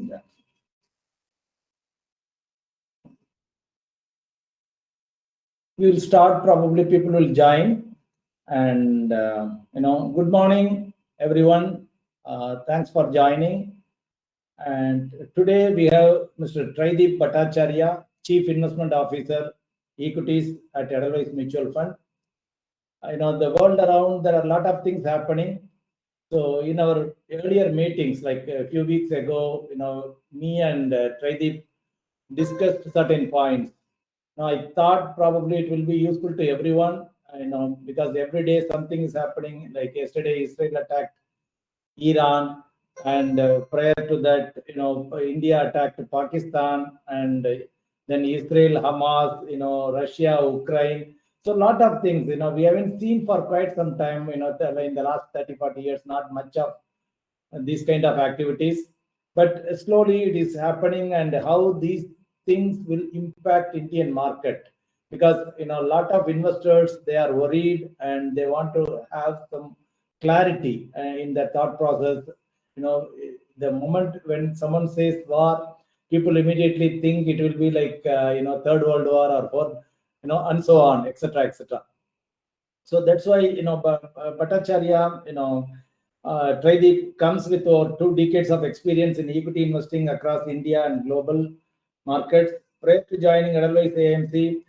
Yeah. We will start, probably people will join. And, good morning, everyone. Thanks for joining. And today we have Mr. Trideep Bhattacharya, Chief Investment Officer, Equities at Edelweiss Mutual Fund. The world around, there are a lot of things happening. So in our earlier meetings, like a few weeks ago, me and Trideep discussed certain points. Now, I thought probably it will be useful to everyone, because every day something is happening. Like yesterday, Israel attacked Iran, and prior to that, India attacked Pakistan, and then Israel, Hamas, Russia, Ukraine. So a lot of things, we haven't seen for quite some time, in the last 30, 40 years, not much of these kind of activities. But slowly it is happening, and how these things will impact Indian market. Because, a lot of investors, they are worried and they want to have some clarity in their thought process. The moment when someone says war, people immediately think it will be like, Third World War or fourth, and so on, etc., etc. So that's why, Bhattacharya, Trideep comes with over 2 decades of experience in equity investing across India and global markets. Prior to joining Edelweiss AMC,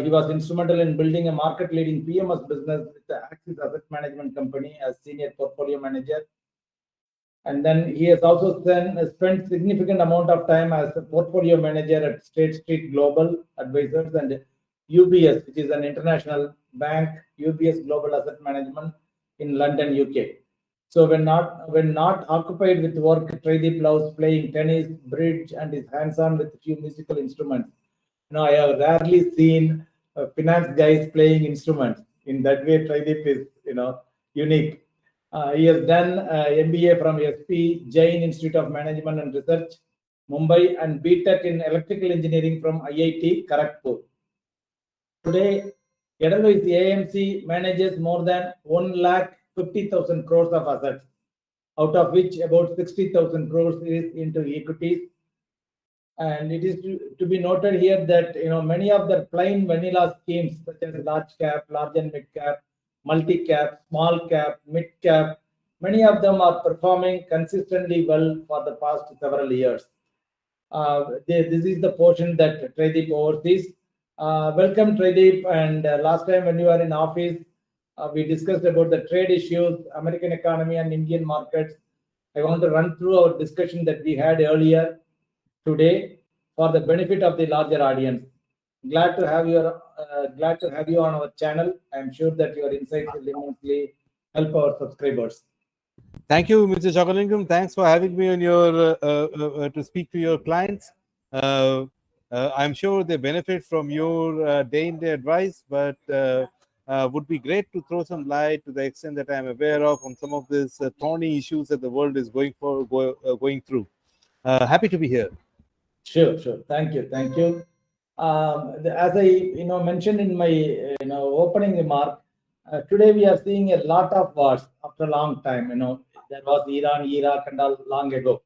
he was instrumental in building a market-leading PMS business with the Axis Asset Management Company as senior portfolio manager. And then he has also spent significant amount of time as a portfolio manager at State Street Global Advisors and UBS, which is an international bank, UBS Global Asset Management in London, UK. So when not occupied with work, Trideep loves playing tennis, bridge, and is hands-on with a few musical instruments. I have rarely seen finance guys playing instruments. In that way, Trideep is, unique. He has done MBA from SP, Jain Institute of Management and Research, Mumbai, and BTech in Electrical Engineering from IIT Kharagpur. Today, Edelweiss AMC manages more than 1,50,000 crores of assets, out of which about 60,000 crores is into equities. And it is to be noted here that, many of the plain vanilla schemes, such as large cap, large and mid cap, multi cap, small cap, mid cap, many of them are performing consistently well for the past several years. This is the portion that Trideep oversees. Welcome, Trideep. And last time when you were in office, we discussed about the trade issues, American economy and Indian markets. I want to run through our discussion that we had earlier today for the benefit of the larger audience. Glad to have you on our channel. I'm sure that your insights will immensely help our subscribers. Thank you, Mr. Chakalingam. Thanks for having me on your to speak to your clients. I'm sure they benefit from your day-in-day advice, but would be great to throw some light to the extent that I'm aware of on some of these thorny issues that the world is going through. Happy to be here. Sure. Thank you. As I mentioned in my opening remark, today we are seeing a lot of wars after a long time. There was Iran, Iraq, and all long ago.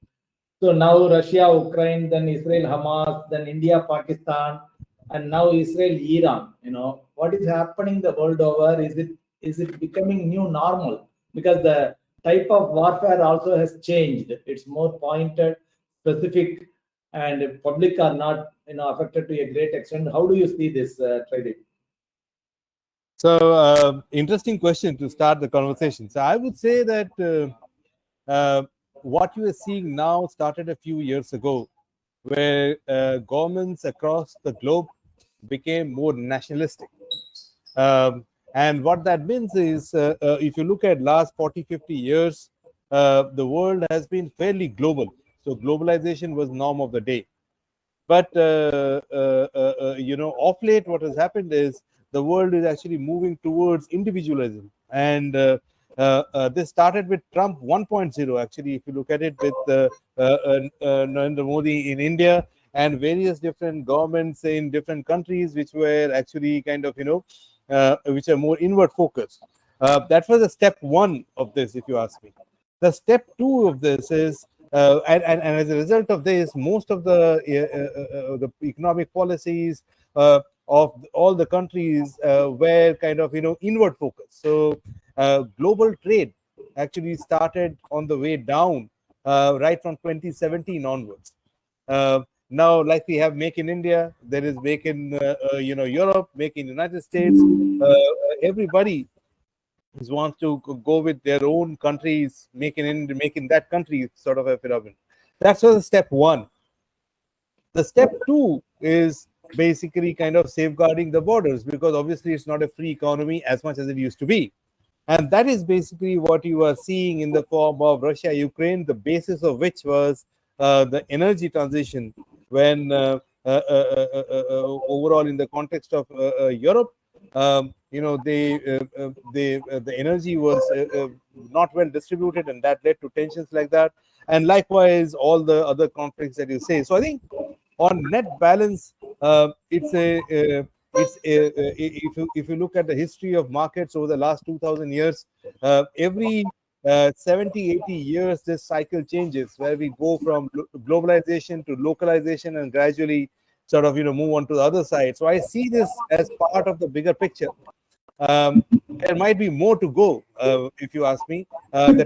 So now Russia, Ukraine, then Israel, Hamas, then India, Pakistan, and now Israel, Iran. What is happening the world over? Is it becoming new normal? Because the type of warfare also has changed. It's more pointed, specific, and public are not affected to a great extent. How do you see this, Trideep? So interesting question to start the conversation. So I would say that what you are seeing now started a few years ago, where governments across the globe became more nationalistic. And what that means is, if you look at last 40, 50 years, the world has been fairly global. So globalization was norm of the day. But, of late, what has happened is the world is actually moving towards individualism. And this started with Trump 1.0, actually, if you look at it with Narendra Modi in India and various different governments in different countries, which were actually kind of, which are more inward focused. That was the step one of this, if you ask me. The step two of this is and as a result of this, most of the economic policies of all the countries were kind of inward focused. So global trade actually started on the way down right from 2017 onwards. Now, like we have Make in India, there is Make in Europe, Make in United States. Everybody wants to go with their own countries, making that country sort of a phenomenon. That's was step one. The step two is basically kind of safeguarding the borders, because obviously it's not a free economy as much as it used to be. And that is basically what you are seeing in the form of Russia, Ukraine, the basis of which was the energy transition, when overall in the context of Europe, the energy was not well distributed, and that led to tensions like that. And likewise, all the other conflicts that you say. So I think on net balance, if you look at the history of markets over the last 2000 years, every 70-80 years this cycle changes, where we go from globalization to localization and gradually sort of move on to the other side. So I see this as part of the bigger picture. There might be more to go, if you ask me. The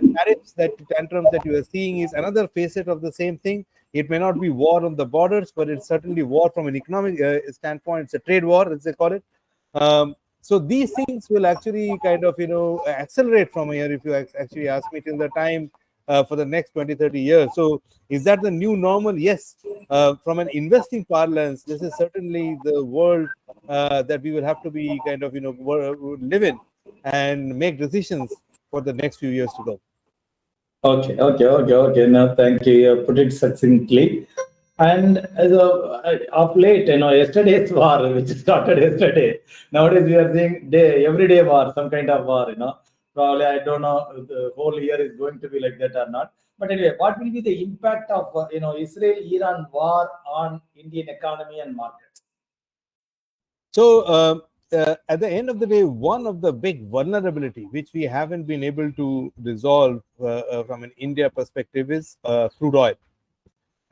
tantrums that you are seeing is another facet of the same thing. It may not be war on the borders, but it's certainly war from an economic standpoint. It's a trade war, as they call it. So these things will actually kind of accelerate from here, if you actually ask me, till the time for the next 20-30 years. So is that the new normal? Yes. From an investing parlance, this is certainly the world that we will have to be kind of live in and make decisions for the next few years to go. Okay. Now, thank you. You put it succinctly. And as of late, yesterday's war, which started yesterday, nowadays we are seeing everyday war, some kind of war. Probably I don't know the whole year is going to be like that or not. But anyway, what will be the impact of Israel-Iran war on Indian economy and markets? So at the end of the day, one of the big vulnerability which we haven't been able to resolve from an India perspective is crude oil.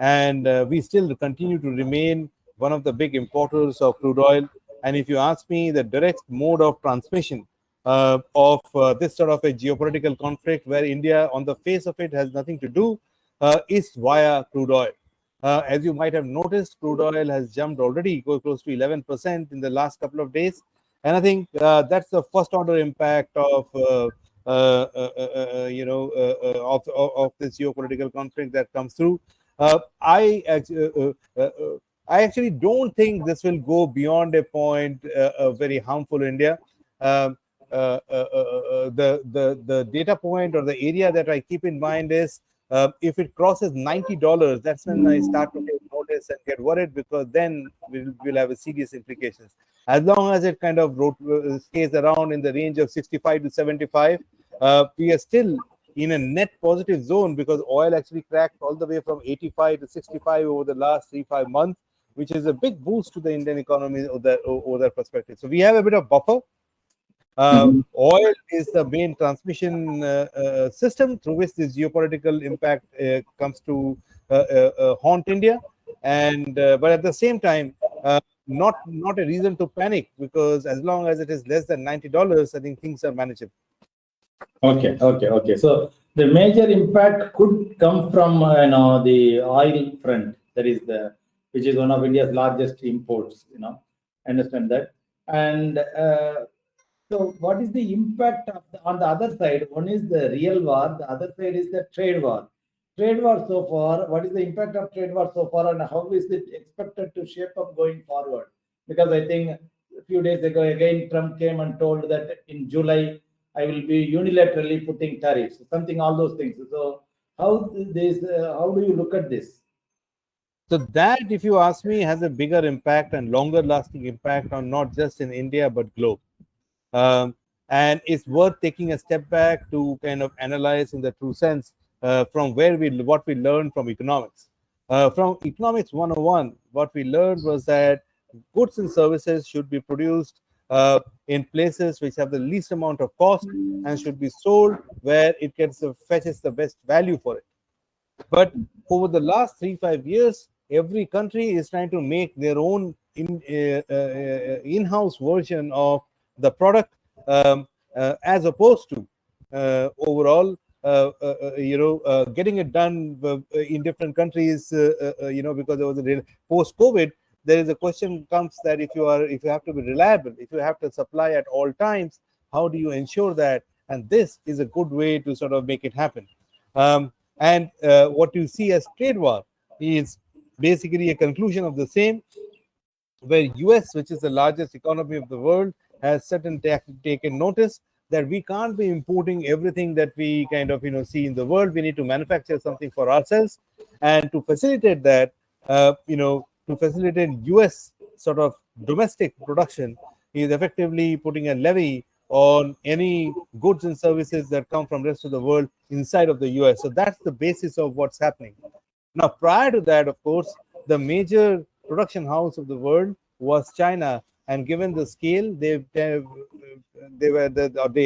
And we still continue to remain one of the big importers of crude oil. And if you ask me, the direct mode of transmission of this sort of a geopolitical conflict, where India on the face of it has nothing to do, is via crude oil. As you might have noticed, crude oil has jumped already close to 11% in the last couple of days. And I think that's the first order impact of this geopolitical conflict that comes through. I actually don't think this will go beyond a point very harmful to India. The data point or the area that I keep in mind is if it crosses $90, that's when I start to take notice and get worried, because then we'll have a serious implications. As long as it kind of stays around in the range of 65 to 75, we are still in a net positive zone, because oil actually cracked all the way from 85 to 65 over the last 3-5 months, which is a big boost to the Indian economy over that perspective. So we have a bit of buffer. Oil is the main transmission system through which this geopolitical impact comes to haunt India, and but at the same time, not a reason to panic, because as long as it is less than $90, I think things are manageable. Okay. So the major impact could come from the oil front. That is which is one of India's largest imports. Understand that. And so, what is the impact on the other side? One is the real war. The other side is the trade war. Trade war so far. What is the impact of trade war so far, and how is it expected to shape up going forward? Because I think a few days ago, again, Trump came and told that in July I will be unilaterally putting tariffs, something, all those things. So, how do you look at this? So that, if you ask me, has a bigger impact and longer lasting impact on not just in India but globe. And it's worth taking a step back to kind of analyze in the true sense from what we learned from economics. From economics 101, what we learned was that goods and services should be produced in places which have the least amount of cost and should be sold where it fetches the best value for it. But over the last 3-5 years, every country is trying to make their own in-house version of the product, as opposed to overall, getting it done in different countries. Because there was a post-COVID, there is a question comes that if you have to be reliable, if you have to supply at all times, how do you ensure that? And this is a good way to sort of make it happen. And what you see as trade war is basically a conclusion of the same, where US, which is the largest economy of the world, has certain taken notice that we can't be importing everything that we kind of see in the world. We need to manufacture something for ourselves, and to facilitate that, to facilitate US sort of domestic production, is effectively putting a levy on any goods and services that come from rest of the world inside of the US. So that's the basis of what's happening. Now, prior to that, of course, the major production house of the world was China, and given the scale, they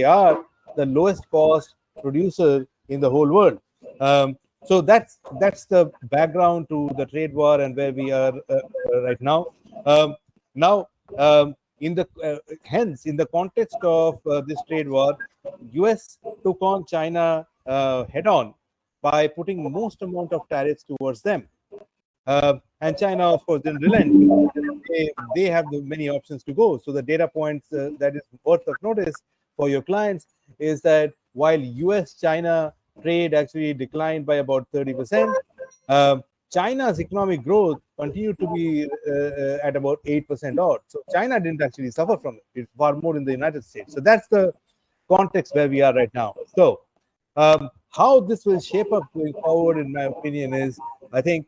are the lowest cost producer in the whole world. So that's the background to the trade war and where we are right now. Now, in the hence, in the context of this trade war, US took on China head on by putting most amount of tariffs towards them. And China, of course, didn't relent. They have the many options to go. So the data points that is worth of notice for your clients is that while US-China trade actually declined by about 30%, China's economic growth continued to be at about 8% odd. So China didn't actually suffer from it. It's far more in the United States. So that's the context where we are right now. So how this will shape up going forward, in my opinion, is I think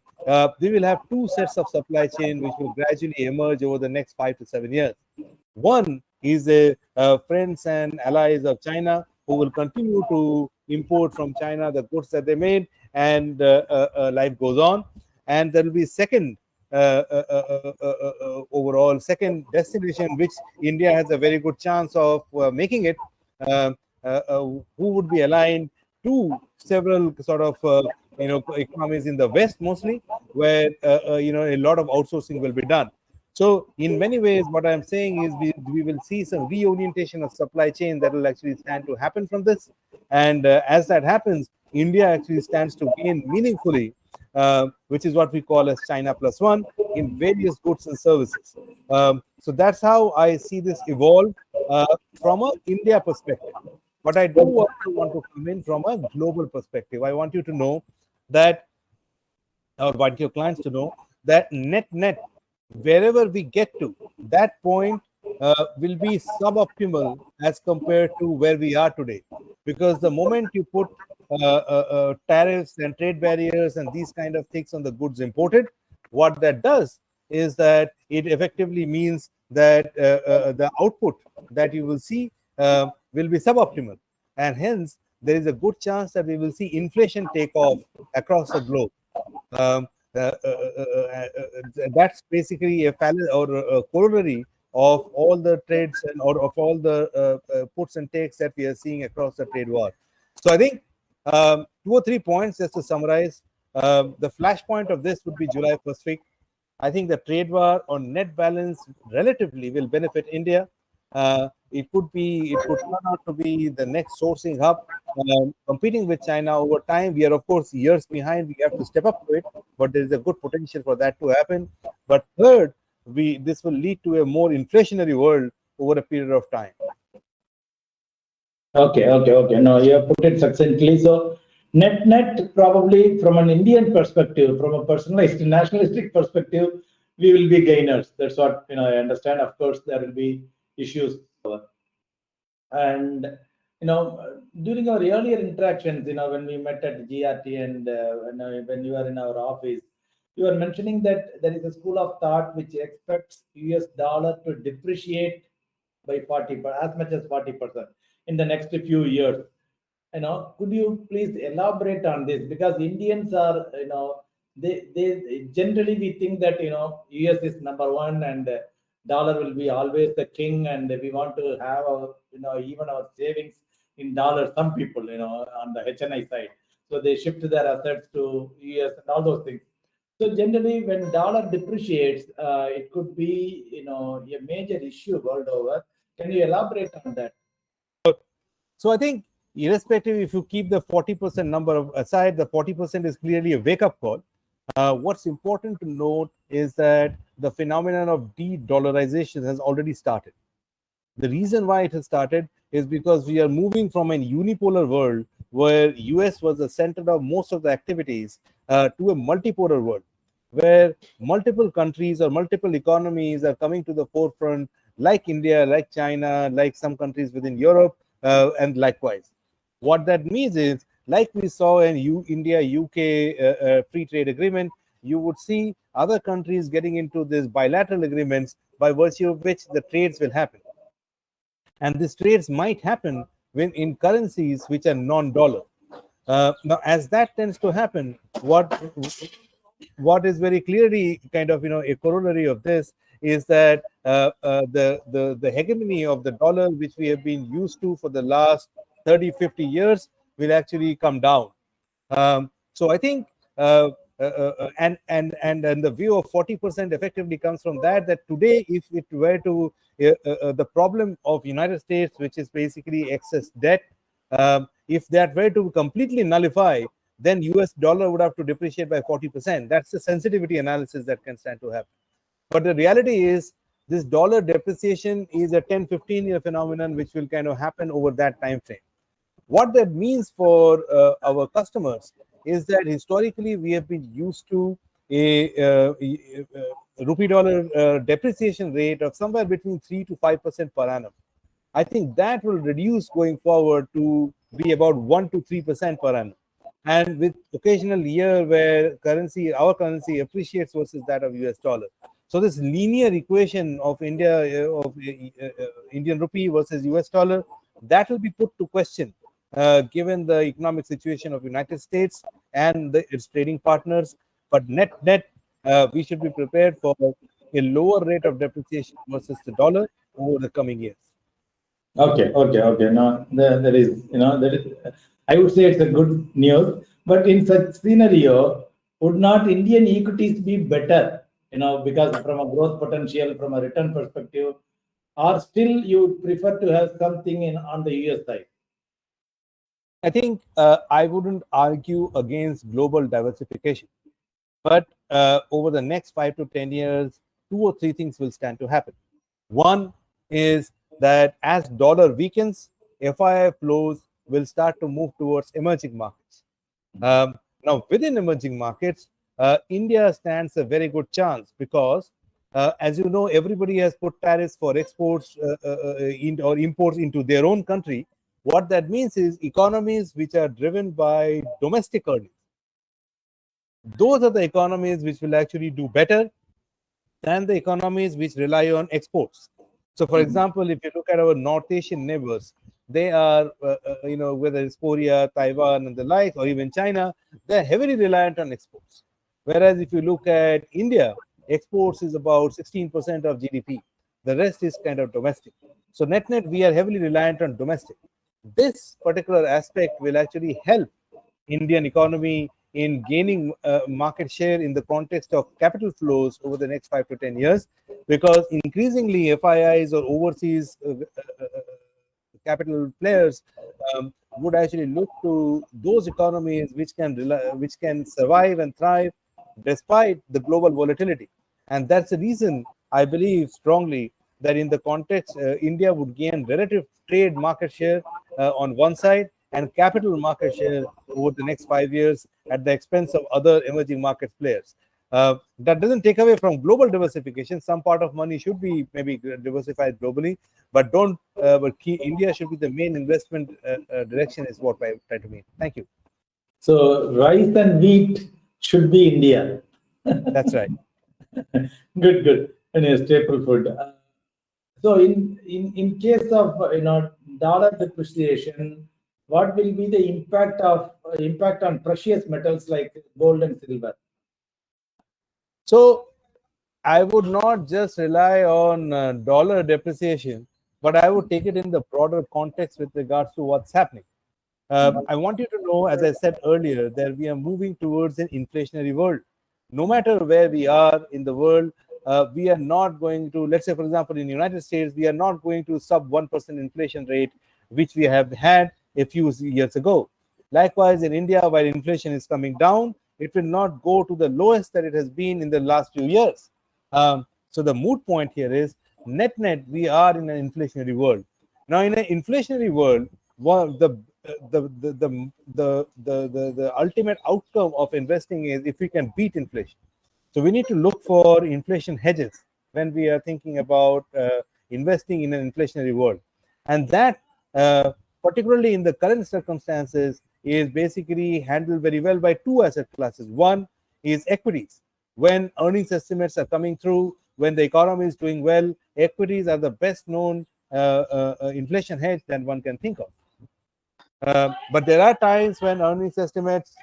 we will have two sets of supply chain which will gradually emerge over the next 5 to 7 years. One is the friends and allies of China who will continue to import from China the goods that they made, and life goes on. And there will be second overall second destination, which India has a very good chance of making it, who would be aligned to several sort of economies in the West mostly, where a lot of outsourcing will be done. So in many ways, what I'm saying is we will see some reorientation of supply chain that will actually stand to happen from this. And as that happens, India actually stands to gain meaningfully, which is what we call as China plus one in various goods and services. So that's how I see this evolve from an India perspective. But I do also want to come in from a global perspective. I want you to know that, or want your clients to know that net, wherever we get to, that point will be suboptimal as compared to where we are today. Because the moment you put tariffs and trade barriers and these kind of things on the goods imported, what that does is that it effectively means that the output that you will see will be suboptimal, and hence there is a good chance that we will see inflation take off across the globe. Um, that's basically a or a corollary of all the trades and or of all the puts and takes that we are seeing across the trade war. So I think 2 or 3 points just to summarize. The flashpoint of this would be July 1st week. I think the trade war on net balance relatively will benefit India. It could turn out to be the next sourcing hub, competing with China over time. We are, of course, years behind. We have to step up to it, but there is a good potential for that to happen. But third, this will lead to a more inflationary world over a period of time. Okay. No, you have put it succinctly. So net, probably from an Indian perspective, from a personalized nationalistic perspective, we will be gainers. That's what I understand. Of course, there will be issues. And during our earlier interactions, when we met at GRT and when you were in our office, you were mentioning that there is a school of thought which expects US dollar to depreciate by 40, as much as 40% in the next few years. Could you please elaborate on this? Because Indians are, they generally we think that US is number one and dollar will be always the king, and we want to have our even our savings in dollars. Some people on the HNI side. So they shift their assets to US and all those things. So generally, when dollar depreciates, it could be a major issue world over. Can you elaborate on that? So I think, irrespective, if you keep the 40% number aside, the 40% is clearly a wake-up call. What's important to note is that the phenomenon of de-dollarization has already started. The reason why it has started is because we are moving from an unipolar world where US was the center of most of the activities to a multipolar world where multiple countries or multiple economies are coming to the forefront, like India, like China, like some countries within Europe, and likewise. What that means is, like we saw in India UK free trade agreement, you would see other countries getting into these bilateral agreements by virtue of which the trades will happen. And these trades might happen when in currencies which are non-dollar. Now, as that tends to happen, what is very clearly kind of a corollary of this is that the hegemony of the dollar, which we have been used to for the last 30-50 years, will actually come down. So I think and the view of 40% effectively comes from that today, if it were to the problem of United States, which is basically excess debt, if that were to completely nullify, then US dollar would have to depreciate by 40%. That's the sensitivity analysis that can stand to happen. But the reality is, this dollar depreciation is a 10-15 year phenomenon which will kind of happen over that time frame. What that means for our customers is that historically we have been used to a rupee dollar depreciation rate of somewhere between 3 to 5% per annum. I think that will reduce going forward to be about 1 to 3% per annum. And with occasional year where our currency appreciates versus that of US dollar. So this linear equation of Indian rupee versus US dollar, that will be put to question given the economic situation of United States and its trading partners. But net, we should be prepared for a lower rate of depreciation versus the dollar over the coming years. Okay. Now there is, I would say it's a good news. But in such scenario, would not Indian equities be better? Because from a growth potential, from a return perspective, or still you would prefer to have something on the US side? I think I wouldn't argue against global diversification, but over the next 5 to 10 years, 2 or 3 things will stand to happen. One is that as dollar weakens, FII flows will start to move towards emerging markets. Now, within emerging markets, India stands a very good chance because, as you know, everybody has put tariffs for exports or imports into their own country. What that means is economies which are driven by domestic earnings, those are the economies which will actually do better than the economies which rely on exports. So, for example, if you look at our North Asian neighbors, they are, whether it's Korea, Taiwan, and the like, or even China, they're heavily reliant on exports. Whereas if you look at India, exports is about 16% of GDP. The rest is kind of domestic. So, net, we are heavily reliant on domestic. This particular aspect will actually help Indian economy in gaining market share in the context of capital flows over the next 5 to 10 years, because increasingly FIIs or overseas capital players would actually look to those economies which can survive and thrive despite the global volatility. And that's the reason I believe strongly that in the context, India would gain relative trade market share on one side and capital market share over the next 5 years at the expense of other emerging market players. That doesn't take away from global diversification. Some part of money should be maybe diversified globally, but India should be the main investment direction, is what I try to mean. Thank you. So rice and wheat should be India. That's right. Good. And a staple food. So in case of dollar depreciation, what will be the impact on precious metals like gold and silver? So I would not just rely on dollar depreciation, but I would take it in the broader context with regards to what's happening. I want you to know, as I said earlier, that we are moving towards an inflationary world. No matter where we are in the world, we are not going to, let's say, for example, in the United States, we are not going to sub 1% inflation rate, which we have had a few years ago. Likewise, in India, while inflation is coming down, it will not go to the lowest that it has been in the last few years. So the moot point here is net, we are in an inflationary world. Now, in an inflationary world, the ultimate outcome of investing is if we can beat inflation. So we need to look for inflation hedges when we are thinking about investing in an inflationary world. And that, particularly in the current circumstances, is basically handled very well by two asset classes. One is equities. When earnings estimates are coming through, when the economy is doing well, equities are the best known inflation hedge that one can think of. But there are times when earnings estimates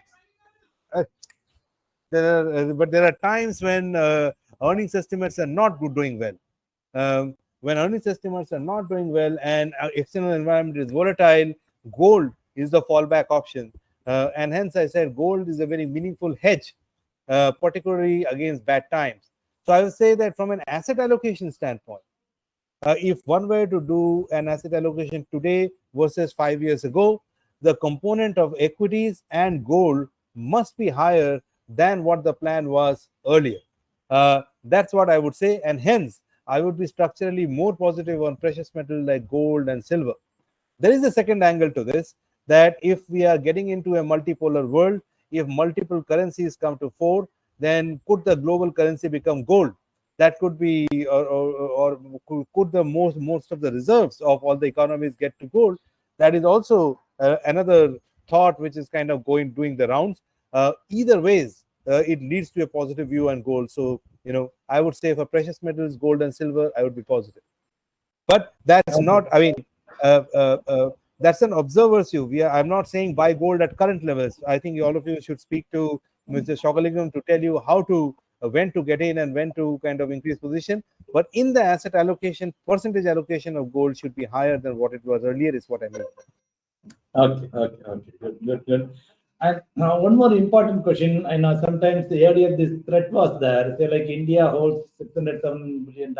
there are times when earnings estimates are not doing well. When earnings estimates are not doing well and external environment is volatile, gold is the fallback option. And hence I said gold is a very meaningful hedge, particularly against bad times. So I would say that from an asset allocation standpoint, if one were to do an asset allocation today versus 5 years ago, the component of equities and gold must be higher than what the plan was earlier. That's what I would say, and hence I would be structurally more positive on precious metal like gold and silver. There is a second angle to this, that if we are getting into a multipolar world, if multiple currencies come to fore, then could the global currency become gold? That could be, or could the most of the reserves of all the economies get to gold? That is also another thought which is kind of doing the rounds. Either ways, it leads to a positive view on gold. So, I would say for precious metals, gold and silver, I would be positive. But that's not, I mean, that's an observer's view. I'm not saying buy gold at current levels. I think all of you should speak to Mr. Shokalingam to tell you how to, when to get in and when to kind of increase position. But in the asset allocation, percentage allocation of gold should be higher than what it was earlier, is what I mean. Okay. Good. And now one more important question. I know sometimes earlier this threat was there. Say like India holds $607 billion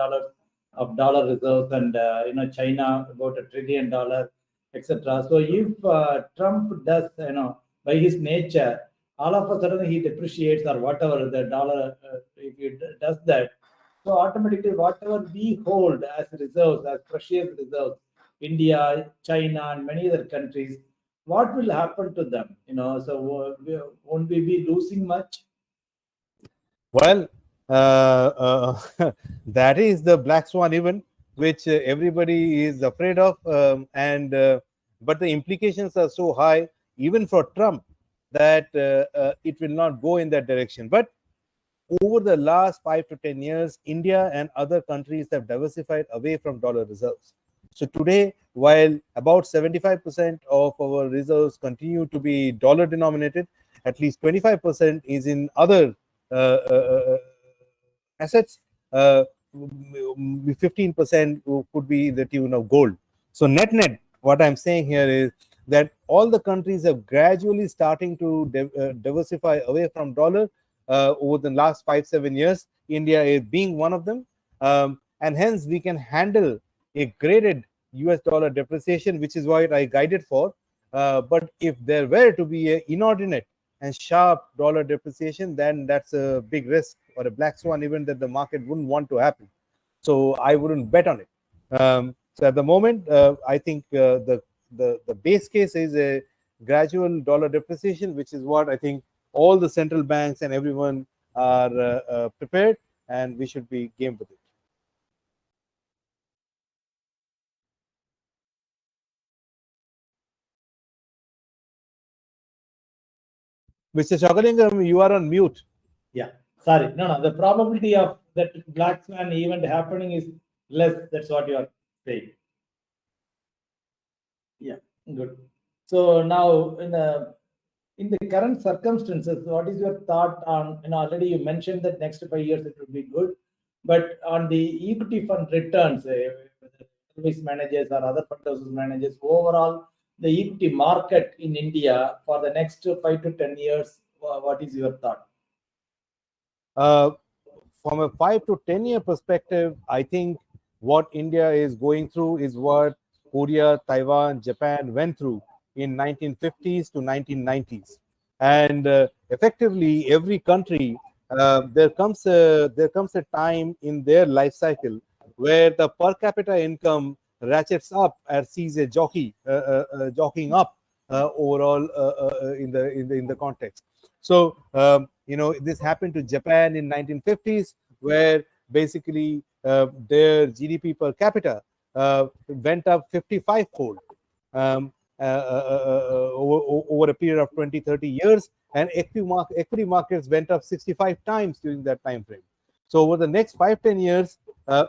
of dollar reserves, and China about $1 trillion, etc. So if Trump does, by his nature, all of a sudden he depreciates or whatever the dollar, if he does that, so automatically whatever we hold as reserves, as precious reserves, India, China, and many other countries, what will happen to them? So won't we be losing much? Well, that is the black swan event, which everybody is afraid of, but the implications are so high, even for Trump, that it will not go in that direction. But over the last 5 to 10 years, India and other countries have diversified away from dollar reserves. So today, while about 75% of our reserves continue to be dollar denominated, at least 25% is in other assets. 15% could be the tune of gold. So net, what I'm saying here is that all the countries have gradually starting to diversify away from dollar over the last 5-7 years. India is being one of them, and hence we can handle a graded US dollar depreciation, which is what I guided for. But if there were to be an inordinate and sharp dollar depreciation, then that's a big risk or a black swan event that the market wouldn't want to happen. So I wouldn't bet on it. So at the moment, I think the base case is a gradual dollar depreciation, which is what I think all the central banks and everyone are prepared, and we should be game with it. Mr. Shokalingam, you are on mute. Yeah, sorry. No. The probability of that black swan event happening is less. That's what you are saying. Yeah, good. So now in the current circumstances, what is your thought on? Already you mentioned that next 5 years it will be good, but on the equity fund returns, whether Edelweiss managers or other fund houses managers, overall, the equity market in India for the next 5 to 10 years? What is your thought? From a 5 to 10 year perspective, I think what India is going through is what Korea, Taiwan, Japan went through in 1950s to 1990s. And effectively, every country, there comes a time in their life cycle where the per capita income ratchets up and sees a jockeying up overall in the context. So this happened to Japan in 1950s, where basically their GDP per capita went up 55-fold over a period of 20-30 years, and equity markets went up 65 times during that time frame. So over the next 5-10 years,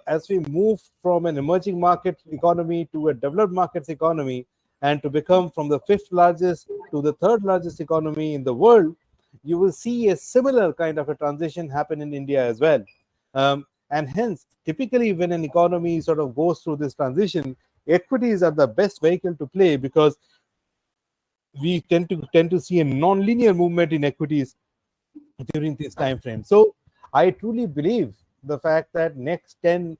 as we move from an emerging market economy to a developed markets economy, and to become from the fifth largest to the third largest economy in the world, you will see a similar kind of a transition happen in India as well. And hence, typically when an economy sort of goes through this transition, equities are the best vehicle to play, because we tend to see a non-linear movement in equities during this time frame. So I truly believe the fact that next 10-15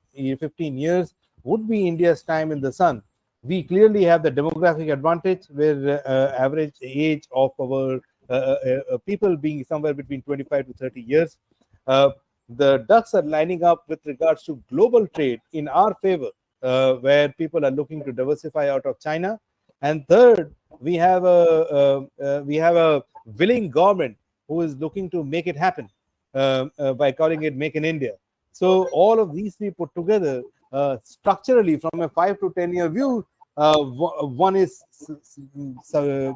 years would be India's time in the sun. We clearly have the demographic advantage, where average age of our people being somewhere between 25 to 30 years. The ducks are lining up with regards to global trade in our favor, where people are looking to diversify out of China. And third, we have a willing government who is looking to make it happen by calling it Make in India. So all of these three put together, structurally from a 5 to 10 year view, one is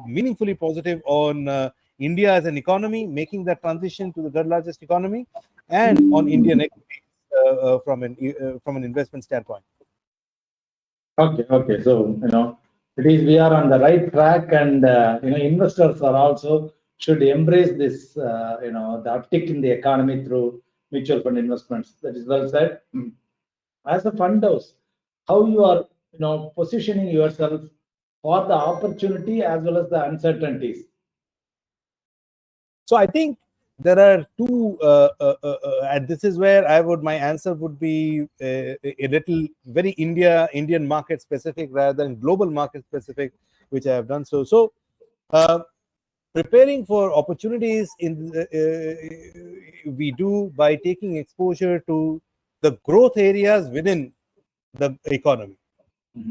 meaningfully positive on India as an economy, making that transition to the third largest economy, and on Indian equities from an investment standpoint. Okay. So we are on the right track, and investors are also should embrace this. The uptick in the economy through mutual fund investments. That is well said. As a fund house, how you are positioning yourself for the opportunity as well as the uncertainties. So I think there are two, and this is where my answer would be a little very Indian market specific rather than global market specific, which I have done so. So preparing for opportunities we do by taking exposure to the growth areas within the economy.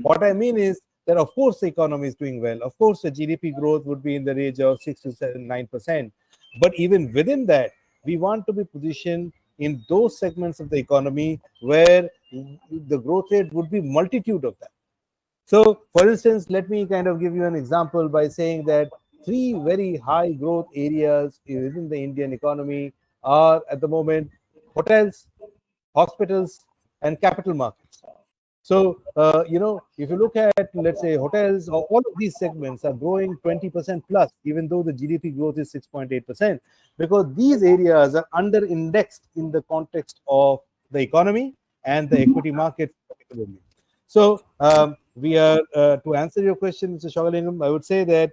What I mean is that, of course, the economy is doing well. Of course, the GDP growth would be in the range of 6 to 7, 9%. But even within that, we want to be positioned in those segments of the economy where the growth rate would be multitude of that. So, for instance, let me kind of give you an example by saying that three very high growth areas within the Indian economy are at the moment hotels, hospitals, and capital markets. So, if you look at, let's say, hotels, all of these segments are growing 20% plus, even though the GDP growth is 6.8%, because these areas are under indexed in the context of the economy and the equity markets particularly. So, to answer your question, Mr. Shogalingam, I would say that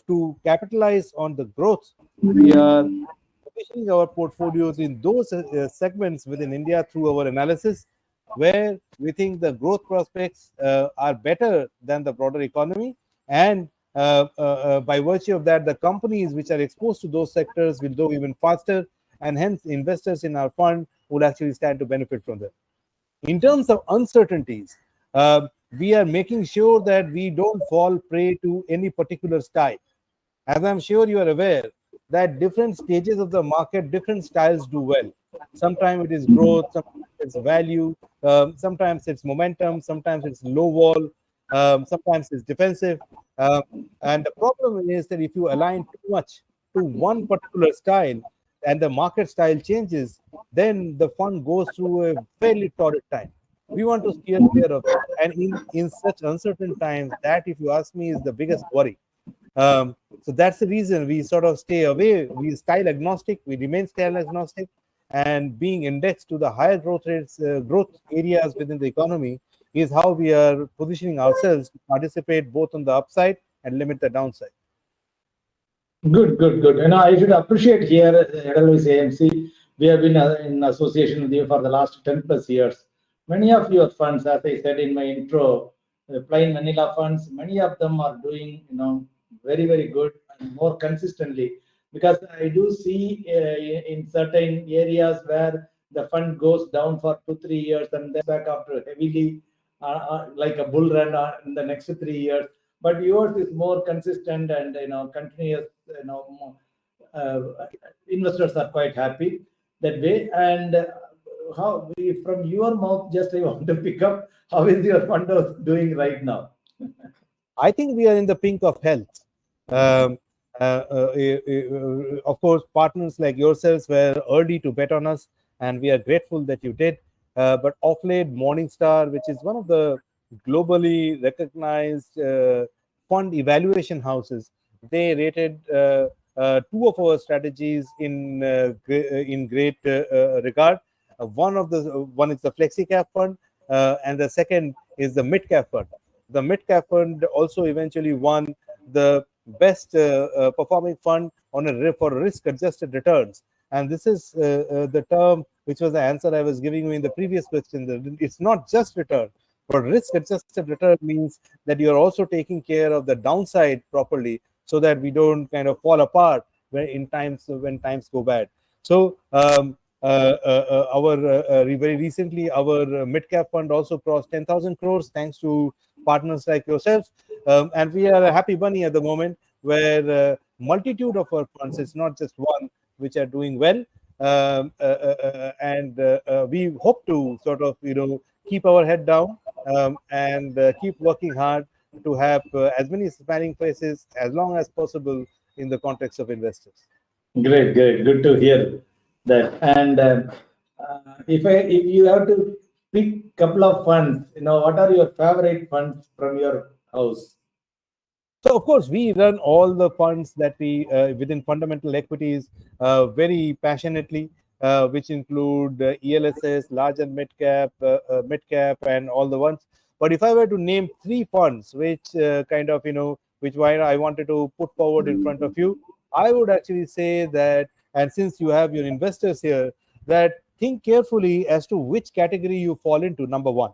to capitalize on the growth, we are positioning our portfolios in those segments within India through our analysis, where we think the growth prospects are better than the broader economy, and by virtue of that, the companies which are exposed to those sectors will grow even faster, and hence investors in our fund will actually stand to benefit from them. In terms of uncertainties, we are making sure that we don't fall prey to any particular style. As I'm sure you are aware, that different stages of the market, different styles do well. Sometimes it is growth, sometimes it's value, sometimes it's momentum, sometimes it's low vol, sometimes it's defensive. And the problem is that if you align too much to one particular style and the market style changes, then the fund goes through a fairly torrid time. We want to steer clear of that. And in such uncertain times, that, if you ask me, is the biggest worry. So that's the reason we sort of stay away. We style agnostic. We remain style agnostic, and being indexed to the higher growth rates, growth areas within the economy, is how we are positioning ourselves to participate both on the upside and limit the downside. Good, good, good. I should appreciate here Edelweiss AMC. We have been in association with you for the last 10 plus years. Many of your funds, as I said in my intro, plain vanilla funds, many of them are doing, very, very good and more consistently. Because I do see in certain areas where the fund goes down for 2, 3 years and then back after heavily, like a bull run in the next 3 years. But yours is more consistent and continuous. Uh, Investors are quite happy that way. And how from your mouth, just I want to pick up, how is your fund doing right now? I think we are in the pink of health. Um, of course, partners like yourselves were early to bet on us, and we are grateful that you did. But off late, Morningstar, which is one of the globally recognized fund evaluation houses, they rated two of our strategies in great regard. One is the flexi cap fund, and the second is the mid cap fund. The mid cap fund also eventually won the best performing fund for risk adjusted returns. And this is the term which was the answer I was giving you in the previous question. It's not just return, but risk adjusted return means that you're also taking care of the downside properly, so that we don't kind of fall apart when times go bad. So very recently, our mid cap fund also crossed 10,000 crores thanks to partners like yourselves. And we are a happy bunny at the moment, where multitude of our funds, it's not just one, which are doing well. And we hope to sort of, keep our head down, and keep working hard to have as many smiling faces as long as possible in the context of investors. Great, great, good to hear that. And if you have to pick couple of funds, what are your favorite funds from your house? So, of course, we run all the funds that we within fundamental equities very passionately, which include ELSS, large and mid cap, and all the ones. But if I were to name three funds, which which I wanted to put forward in front of you, I would actually say that, and since you have your investors here, that think carefully as to which category you fall into. Number one,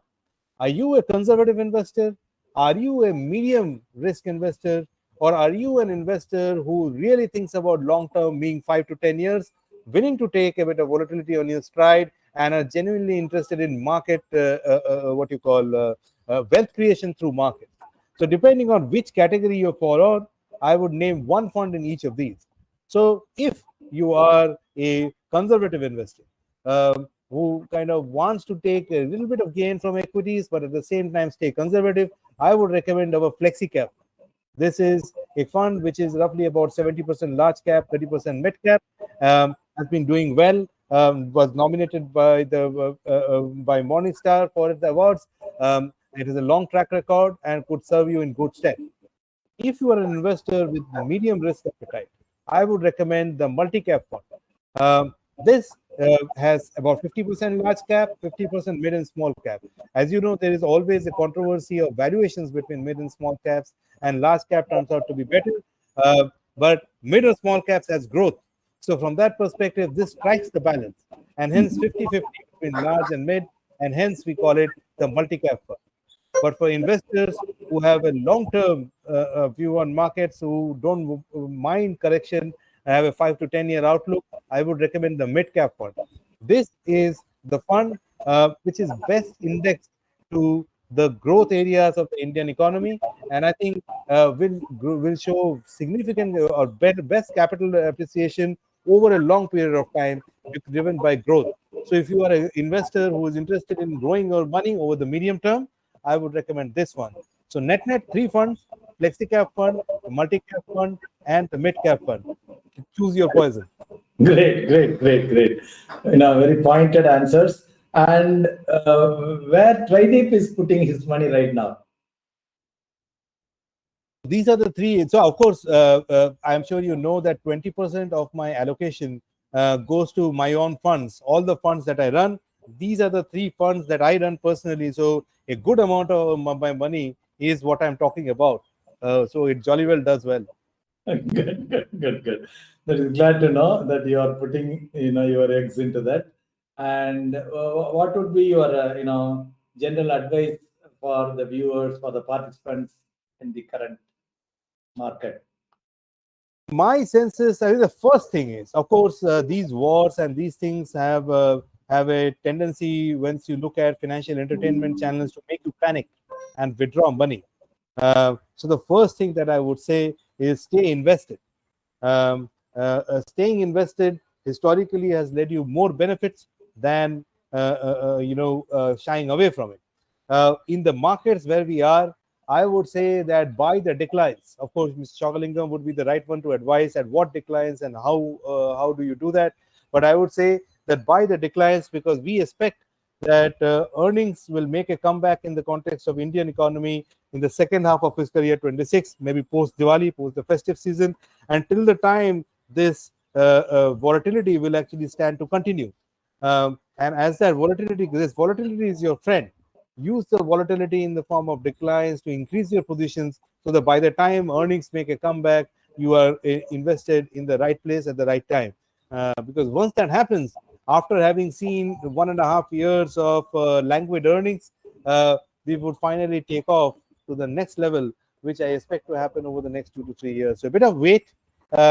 are you a conservative investor? Are you a medium risk investor? Or are you an investor who really thinks about long term, being 5 to 10 years, willing to take a bit of volatility on your stride, and are genuinely interested in market, wealth creation through market? So, depending on which category you fall on, I would name one fund in each of these. So, if you are a conservative investor, who kind of wants to take a little bit of gain from equities, but at the same time stay conservative, I would recommend our flexi cap. This is a fund which is roughly about 70% large cap, 30% mid cap. Has been doing well. Was nominated by by Morningstar for the awards. It is a long track record and could serve you in good stead. If you are an investor with medium risk appetite, I would recommend the multi-cap fund. This has about 50% large cap, 50% mid and small cap. As you know, there is always a controversy of valuations between mid and small caps, and large cap turns out to be better. But mid or small caps has growth. So from that perspective, this strikes the balance, and hence 50-50 between large and mid, and hence we call it the multi-cap fund. But for investors who have a long-term view on markets, who don't mind correction, have a 5 to 10 year outlook, I would recommend the mid-cap fund. This is the fund which is best indexed to the growth areas of the Indian economy, and I think will show significant or best capital appreciation over a long period of time, driven by growth. So if you are an investor who is interested in growing your money over the medium term, I would recommend this one. So net three funds: flexi cap fund, the multi cap fund, and the mid cap fund. Choose your poison. Great, great, great, great. Very pointed answers. And where Trideep is putting his money right now? These are the three. So, of course, I'm sure you know that 20% of my allocation goes to my own funds. All the funds that I run, these are the three funds that I run personally. So, a good amount of my money is what I'm talking about. So it jolly well does well. Good. That is glad to know that you are putting, your eggs into that. And what would be your, general advice for the viewers, for the participants in the current market? My sense is, I think the first thing is, of course, these wars and these things have a tendency, once you look at financial entertainment channels, to make you panic and withdraw money. So the first thing that I would say is stay invested. Staying invested historically has led you more benefits than shying away from it. In the markets where we are, I would say that buy the declines. Of course, Mr. Chokalingam would be the right one to advise at what declines and how do you do that. But I would say that buy the declines, because we expect that earnings will make a comeback in the context of Indian economy in the second half of fiscal year 26, maybe post Diwali, post the festive season. Until the time this volatility will actually stand to continue. And as this volatility is your friend. Use the volatility in the form of declines to increase your positions, so that by the time earnings make a comeback, you are invested in the right place at the right time. Because once that happens, after having seen 1.5 years of languid earnings, we would finally take off to the next level, which I expect to happen over the next 2 to 3 years. So a bit of wait,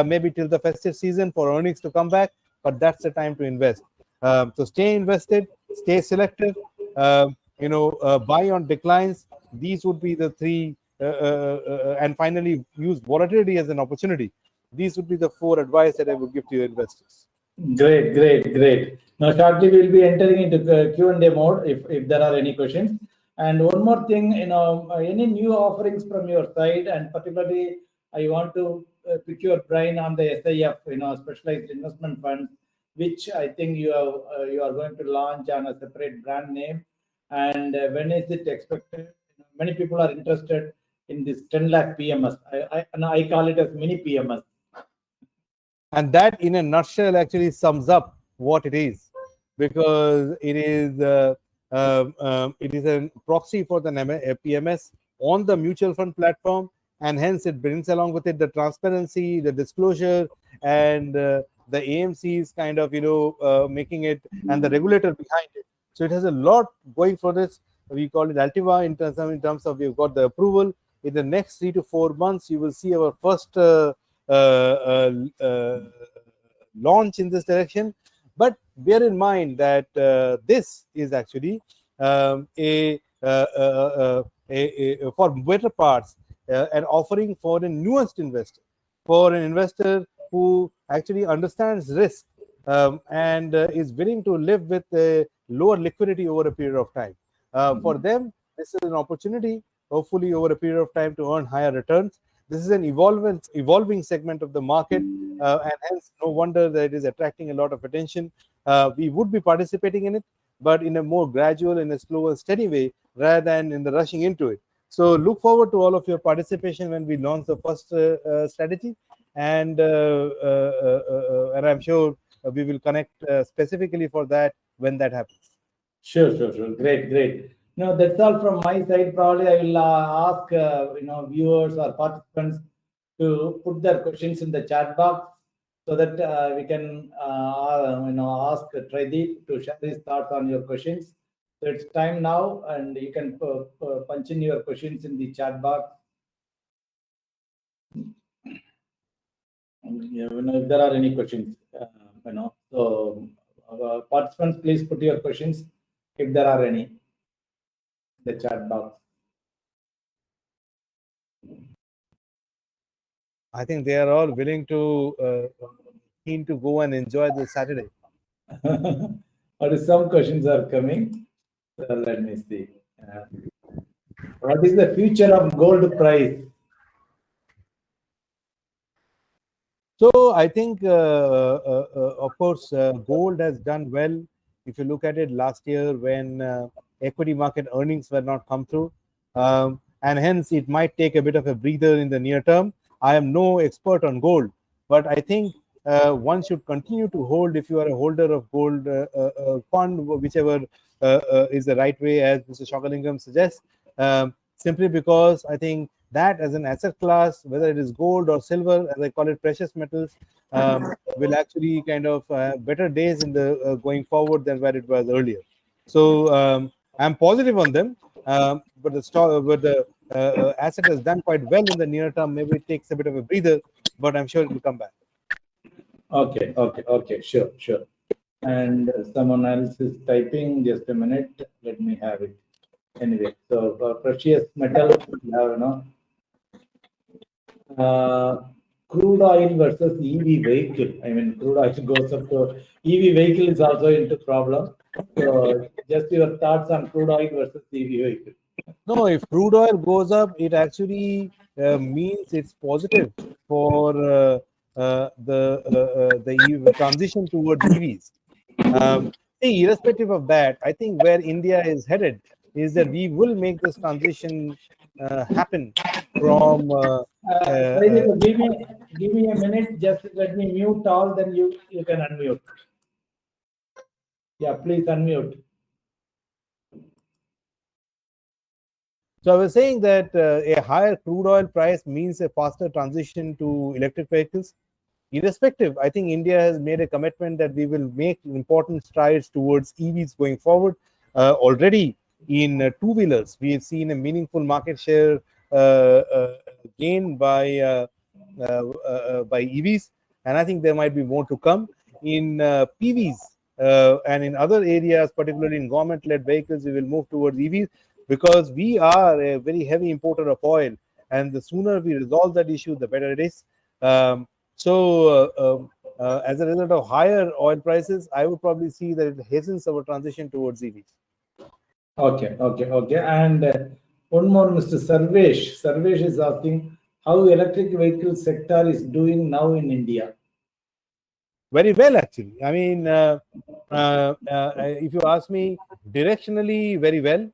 maybe till the festive season for earnings to come back, but that's the time to invest. So stay invested, stay selective, buy on declines. These would be the three, and finally use volatility as an opportunity. These would be the 4 advice that I would give to your investors. Great. Now, shortly we'll be entering into the Q&A mode if there are any questions. And one more thing, any new offerings from your side, and particularly I want to pick your brain on the SIF, specialized investment funds, which I think you are going to launch on a separate brand name. And when is it expected? Many people are interested in this 10 lakh PMS. I call it as mini PMS. And that, in a nutshell, actually sums up what it is, because it is a proxy for the PMS on the mutual fund platform, and hence it brings along with it the transparency, the disclosure, and the AMC's kind of making it, and the regulator behind it. So it has a lot going for this. We call it Altiva in terms of we've got the approval. In the next 3 to 4 months, you will see our first launch in this direction. But bear in mind that this is actually for better parts an offering for a nuanced investor, for an investor who actually understands risk and is willing to live with lower liquidity over a period of time. For them, this is an opportunity, hopefully over a period of time, to earn higher returns. This is an evolving segment of the market, and hence no wonder that it is attracting a lot of attention. We would be participating in it, but in a more gradual, in a slow and steady way, rather than in the rushing into it. So look forward to all of your participation when we launch the first strategy, and I'm sure we will connect specifically for that when that happens. Sure. Great. No, that's all from my side. Probably I will ask viewers or participants to put their questions in the chat box, so that we can ask Trideep to share his thoughts on your questions. So it's time now, and you can punch in your questions in the chat box. If there are any questions, so participants, please put your questions if there are any in the chat box. I think they are all willing to keen to go and enjoy the Saturday. Or some questions are coming. So let me see. What is the future of gold price? So I think, of course, gold has done well. If you look at it last year, when equity market earnings were not come through, and hence it might take a bit of a breather in the near term. I am no expert on gold, but I think one should continue to hold, if you are a holder of gold fund, whichever is the right way, as Mr. Shokalingam suggests, simply because I think that as an asset class, whether it is gold or silver, as I call it, precious metals, will actually kind of better days in the going forward than where it was earlier. So I'm positive on them, but the asset has done quite well in the near term. Maybe it takes a bit of a breather, but I'm sure it will come back. Okay, sure. And someone else is typing. Just a minute. Let me have it. Anyway, so precious metal, crude oil versus EV vehicle. I mean, crude oil goes up to EV vehicle is also into problem. So, just your thoughts on crude oil versus EV vehicle. No, if crude oil goes up, it actually means it's positive for the transition towards EVs. Irrespective of that, I think where India is headed is that we will make this transition happen from. Give me a minute. Just let me mute all. Then you can unmute. Yeah, please unmute. So I was saying that a higher crude oil price means a faster transition to electric vehicles. Irrespective, I think India has made a commitment that we will make important strides towards EVs going forward. Already in two-wheelers, we have seen a meaningful market share gain by EVs, and I think there might be more to come in PVs and in other areas, particularly in government-led vehicles. We will move towards EVs because we are a very heavy importer of oil, and the sooner we resolve that issue, the better it is. As a result of higher oil prices, I would probably see that it hastens our transition towards EVs. Okay. And one more, Mr. Sarvesh. Sarvesh is asking how electric vehicle sector is doing now in India. Very well, actually. I mean, if you ask me, directionally, very well.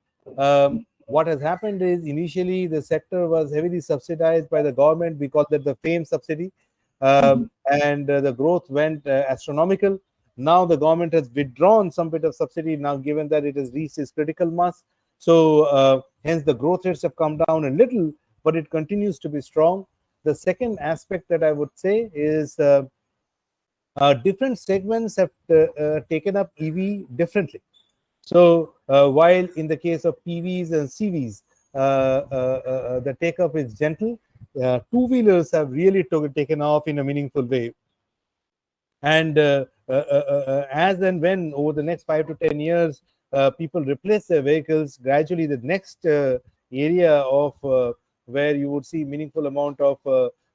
What has happened is initially the sector was heavily subsidized by the government. We call that the FAME subsidy. And the growth went astronomical. Now the government has withdrawn some bit of subsidy now, given that it has reached its critical mass. So hence the growth rates have come down a little, but it continues to be strong. The second aspect that I would say is different segments have taken up EV differently. So while in the case of PVs and CVs, the take-up is gentle, two-wheelers have really taken off in a meaningful way. And as and when over the next 5 to 10 years, people replace their vehicles, gradually the next area of where you would see meaningful amount of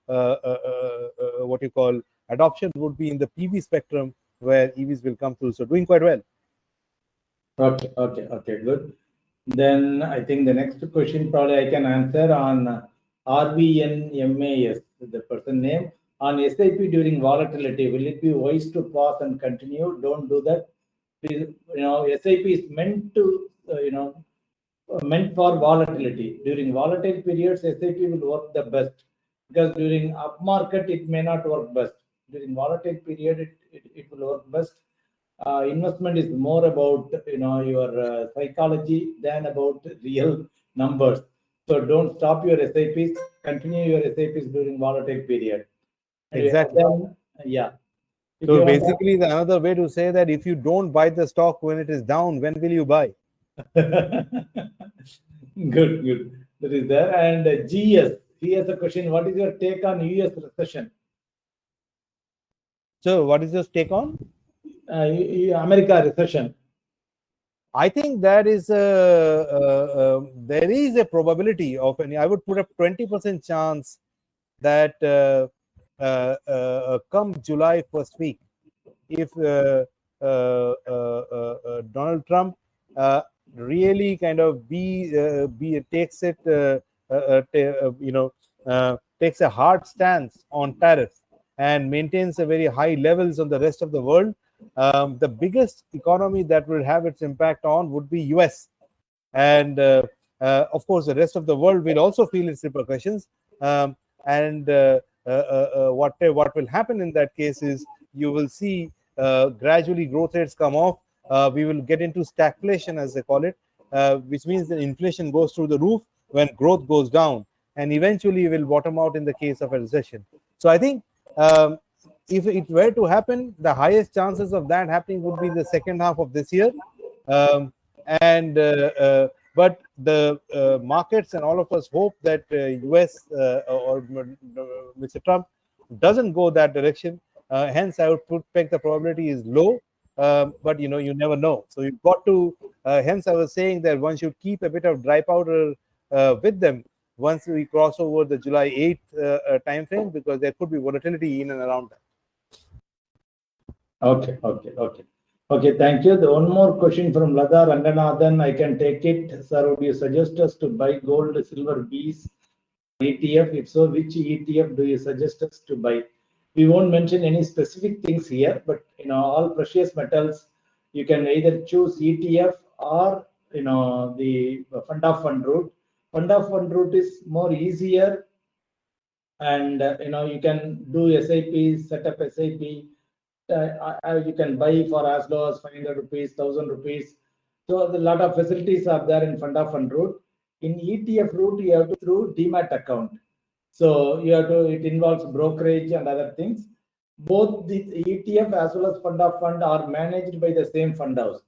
what you call adoption would be in the PV spectrum, where EVs will come through. So doing quite well. Okay, good. Then I think the next question probably I can answer on RBNMAS, the person name. On SIP during volatility, will it be wise to pause and continue? Don't do that. SIP is meant to, meant for volatility. During volatile periods, SIP will work the best, because during up market it may not work best. During volatile period, it will work best. Investment is more about your psychology than about real numbers. So don't stop your SIPs. Continue your SIPs during volatile period. Exactly. Yeah. So basically, the another way to say that if you don't buy the stock when it is down, when will you buy? Good. That is there. And GS, he has a question. What is your take on US recession? So what is your take on? America recession. I think that is there is a probability of any. I would put up 20% chance that come July first week, if Donald Trump really kind of takes it, takes a hard stance on tariffs and maintains a very high levels on the rest of the world, the biggest economy that will have its impact on would be US. And of course, the rest of the world will also feel its repercussions. What will happen in that case is you will see gradually growth rates come off. we will get into stagflation, as they call it, which means that inflation goes through the roof when growth goes down, and eventually will bottom out in the case of a recession. So I think if it were to happen, the highest chances of that happening would be the second half of this year. Um, and But the markets and all of us hope that US or Mr. Trump doesn't go that direction. Hence, I would peg the probability is low, but you never know. So you've got to. Hence, I was saying that one should keep a bit of dry powder with them once we cross over the July 8th time frame, because there could be volatility in and around that. Okay, thank you. The one more question from Lada Ranganathan, I can take it. Sir, would you suggest us to buy gold, silver, bees, ETF? If so, which ETF do you suggest us to buy? We won't mention any specific things here, but all precious metals, you can either choose ETF or the fund of fund route. Fund of fund route is more easier, and you can do SIP, set up SIP. You can buy for as low as 500 rupees, 1000 rupees. So a lot of facilities are there in fund of fund route. In ETF route, you have to through demat account. So you have to, it involves brokerage and other things. Both the ETF as well as fund of fund are managed by the same fund house.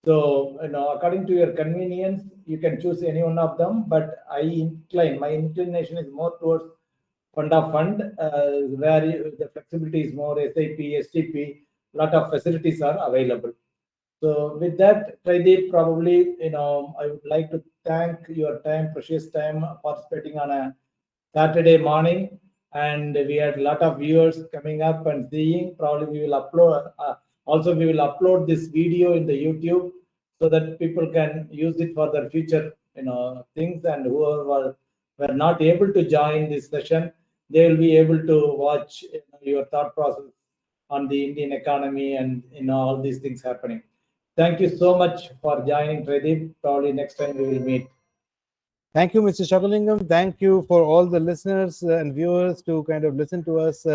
So according to your convenience, you can choose any one of them. But my inclination is more towards fund of fund, where the flexibility is more. SIP, STP, lot of facilities are available. So with that, Trideep, probably I would like to thank your time, precious time, participating on a Saturday morning, and we had a lot of viewers coming up and seeing. Probably we will upload. Also, we will upload this video in the YouTube so that people can use it for their future, things. And whoever were not able to join this session, they will be able to watch your thought process on the Indian economy and all these things happening. Thank you so much for joining, Trideep. Probably next time we will meet. Thank you, Mr. Shakalingam. Thank you for all the listeners and viewers to kind of listen to us,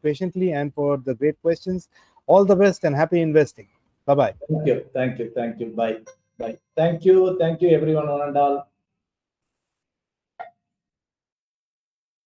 patiently, and for the great questions. All the best and happy investing. Bye-bye. Thank you. Bye. Thank you, everyone, one and all.